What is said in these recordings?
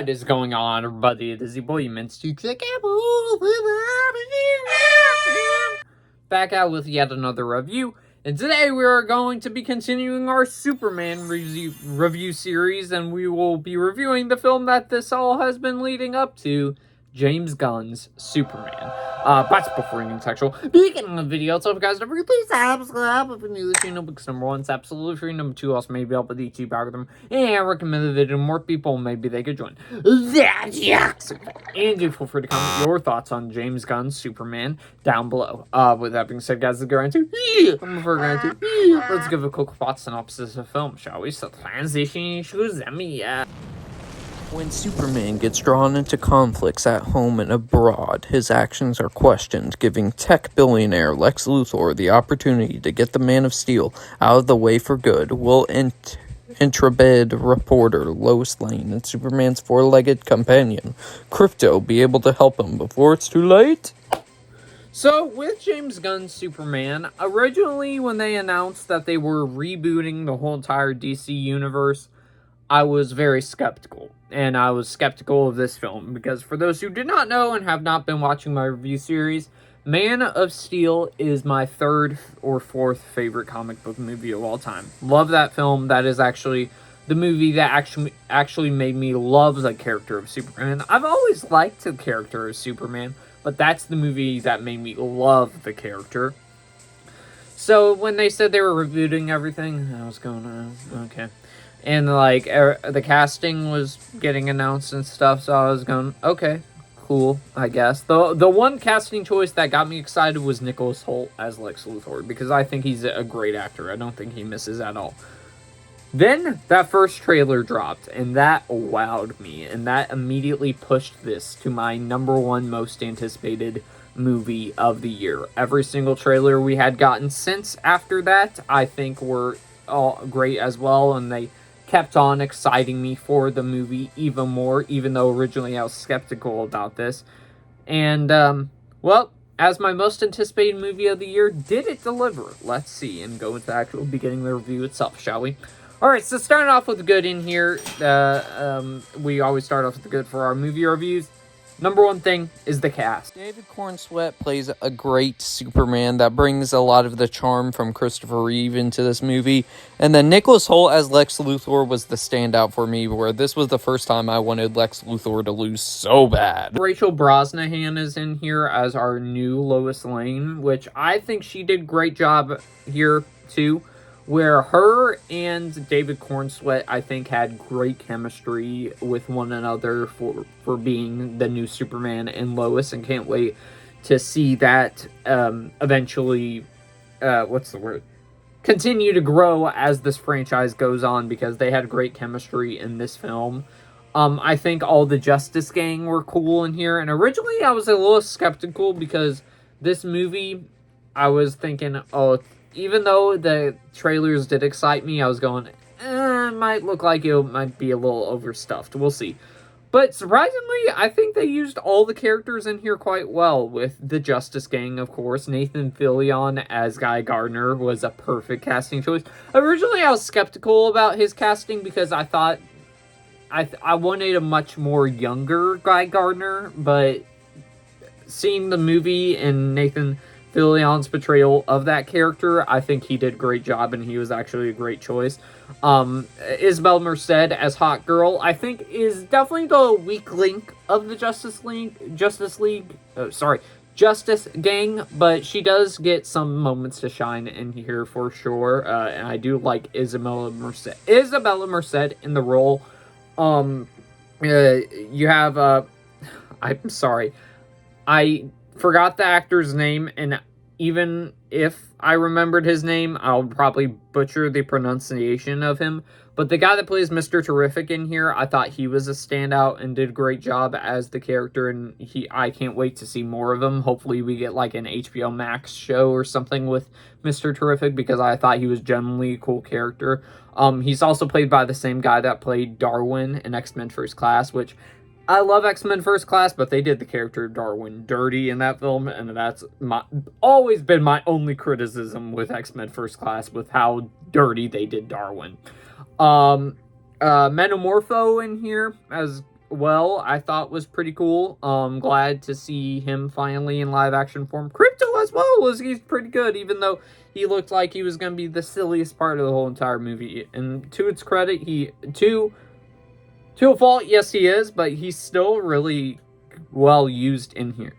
What is going on, everybody? It is your boy, Minster. Back out with yet another review. And today we are going to be continuing our Superman review series, and we will be reviewing the film that this all has been leading up to, James Gunn's Superman. But before getting sexual, beginning of the video, so if you guys don't forget, please subscribe if you're new to the channel, because number one, it's absolutely free. Number two, also maybe help with the YouTube algorithm, and I recommend the video to more people, maybe they could join. That's yes! And do feel free to comment your thoughts on James Gunn's Superman down below. With that being said, guys, let's get into let's give a quick plot synopsis of the film, shall we? So transition to me. When Superman gets drawn into conflicts at home and abroad, his actions are questioned, giving tech billionaire Lex Luthor the opportunity to get the Man of Steel out of the way for good. Will intrepid reporter Lois Lane and Superman's four-legged companion, Crypto, be able to help him before it's too late? So, with James Gunn's Superman, originally when they announced that they were rebooting the whole entire DC universe, I was very skeptical. And I was skeptical of this film, because for those who did not know and have not been watching my review series, Man of Steel is my third or fourth favorite comic book movie of all time. Love that film. That is actually the movie that actually made me love the character of Superman. I've always liked the character of Superman, but that's the movie that made me love the character. So when they said they were rebooting everything, I was going, okay. And, like, the casting was getting announced and stuff, so I was going, okay, cool, I guess. The one casting choice that got me excited was Nicholas Hoult as Lex Luthor, because I think he's a great actor. I don't think he misses at all. Then, that first trailer dropped, and that wowed me, and that immediately pushed this to my number one most anticipated movie of the year. Every single trailer we had gotten since after that, I think were all great as well, and they kept on exciting me for the movie even more, even though originally I was skeptical about this. And, well, as my most anticipated movie of the year, did it deliver? Let's see, and go into the actual beginning of the review itself, shall we? Alright, so starting off with the good in here, we always start off with the good for our movie reviews. Number one thing is the cast. David Cornsweet plays a great Superman that brings a lot of the charm from Christopher Reeve into this movie. And then Nicholas Hoult as Lex Luthor was the standout for me, where this was the first time I wanted Lex Luthor to lose so bad. Rachel Brosnahan is in here as our new Lois Lane, which I think she did a great job here too. Where her and David Cornsweet, I think, had great chemistry with one another for being the new Superman and Lois, and can't wait to see that eventually, continue to grow as this franchise goes on, because they had great chemistry in this film. I think all the Justice Gang were cool in here, and originally I was a little skeptical, because this movie, I was thinking, oh, even though the trailers did excite me, I was going, it might look like it might be a little overstuffed. We'll see. But surprisingly, I think they used all the characters in here quite well, with the Justice Gang, of course. Nathan Fillion as Guy Gardner was a perfect casting choice. Originally, I was skeptical about his casting, because I thought I wanted a much more younger Guy Gardner, but seeing the movie and Nathan Fillion's portrayal of that character, I think he did a great job, and he was actually a great choice. Isabel Merced as Hot Girl, I think, is definitely the weak link of the Justice Gang, but she does get some moments to shine in here for sure, and I do like Isabella Merced in the role. You have, I'm sorry, I forgot the actor's name, and even if I remembered his name, I'll probably butcher the pronunciation of him. But the guy that plays Mr. Terrific in here, I thought he was a standout and did a great job as the character, and I can't wait to see more of him. Hopefully we get like an HBO Max show or something with Mr. Terrific, because I thought he was genuinely a cool character. He's also played by the same guy that played Darwin in X-Men First Class, which I love X-Men First Class, but they did the character Darwin dirty in that film, and that's always been my only criticism with X-Men First Class, with how dirty they did Darwin. Metamorpho in here as well, I thought was pretty cool. Glad to see him finally in live action form. Crypto as well he's pretty good, even though he looked like he was going to be the silliest part of the whole entire movie. And to its credit, to a fault, yes, he is, but he's still really well used in here.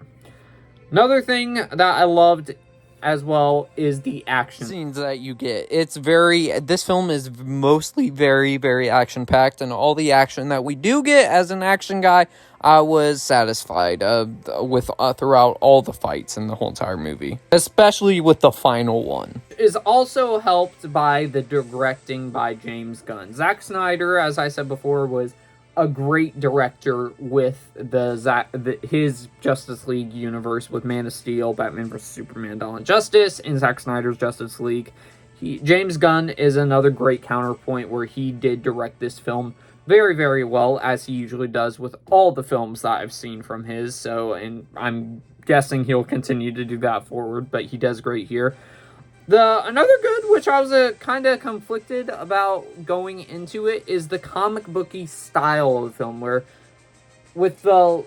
Another thing that I loved as well is the action scenes that you get. This film is mostly very, very action-packed, and all the action that we do get as an action guy, I was satisfied with throughout all the fights in the whole entire movie, especially with the final one. Is also helped by the directing by James Gunn. Zack Snyder, as I said before, was a great director with his Justice League universe with Man of Steel, Batman vs. Superman, Dawn of Justice, and Zack Snyder's Justice League. James Gunn is another great counterpoint where he did direct this film very, very well, as he usually does with all the films that I've seen from his. So, and I'm guessing he'll continue to do that forward, but he does great here. Another good, which I was kind of conflicted about going into it, is the comic booky style of the film, where with the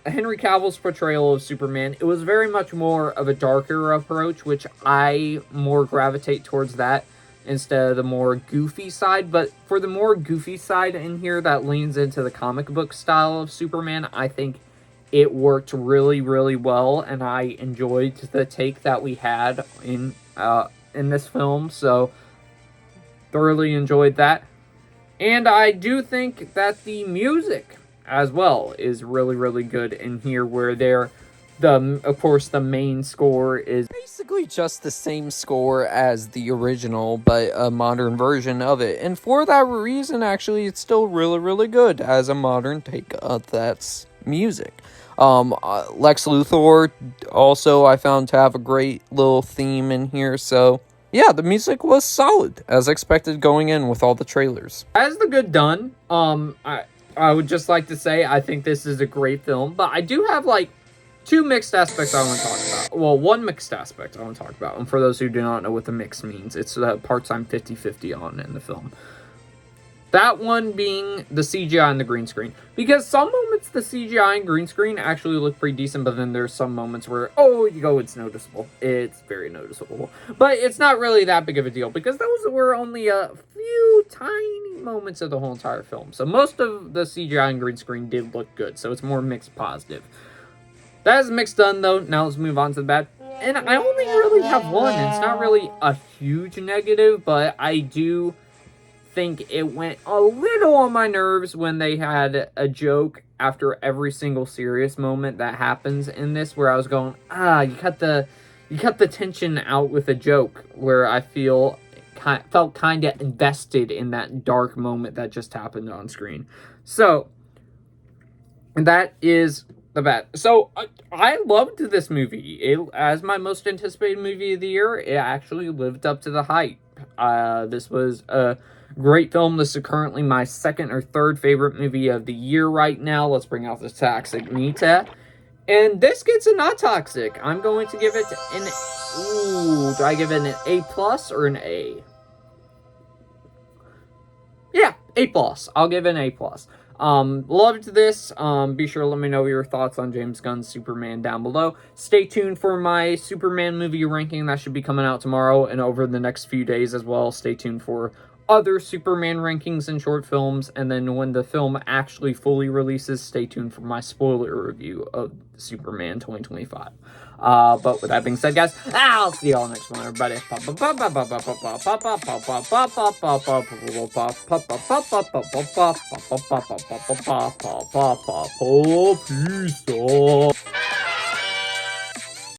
Henry Cavill's portrayal of Superman, it was very much more of a darker approach, which I more gravitate towards that instead of the more goofy side. But for the more goofy side in here that leans into the comic book style of Superman, I think it worked really, really well, and I enjoyed the take that we had in this film, so thoroughly enjoyed that. And I do think that the music as well is really, really good in here, where of course, the main score is basically just the same score as the original, but a modern version of it. And for that reason, actually, it's still really, really good as a modern take of that music. Lex Luthor also I found to have a great little theme in here, so yeah, the music was solid, as expected going in with all the trailers. As the good done, I would just like to say I think this is a great film, but I do have, two mixed aspects I want to talk about. Well, one mixed aspect I want to talk about, and for those who do not know what the mix means, it's the parts I'm 50-50 on in the film. That one being the CGI and the green screen. Because some moments the CGI and green screen actually look pretty decent, but then there's some moments where, it's noticeable. It's very noticeable. But it's not really that big of a deal, because those were only a few tiny moments of the whole entire film. So most of the CGI and green screen did look good, so it's more mixed positive. That is mixed done, though. Now let's move on to the bad. And I only really have one. It's not really a huge negative, but I do think it went a little on my nerves when they had a joke after every single serious moment that happens in this, where I was going, you cut the tension out with a joke, where I felt kind of invested in that dark moment that just happened on screen. So that is the bad. So I loved this movie. As my most anticipated movie of the year, it actually lived up to the hype. This was a great film. This is currently my second or third favorite movie of the year right now. Let's bring out the Toxic Nita. And this gets a not toxic. I'm going to give it do I give it an A+ or an A? Yeah, A+. I'll give it an A+. Loved this. Be sure to let me know your thoughts on James Gunn's Superman down below. Stay tuned for my Superman movie ranking. That should be coming out tomorrow and over the next few days as well. Stay tuned for other Superman rankings and short films, and then when the film actually fully releases, stay tuned for my spoiler review of Superman 2025. But with that being said, guys, I'll see y'all next one, everybody. Peace.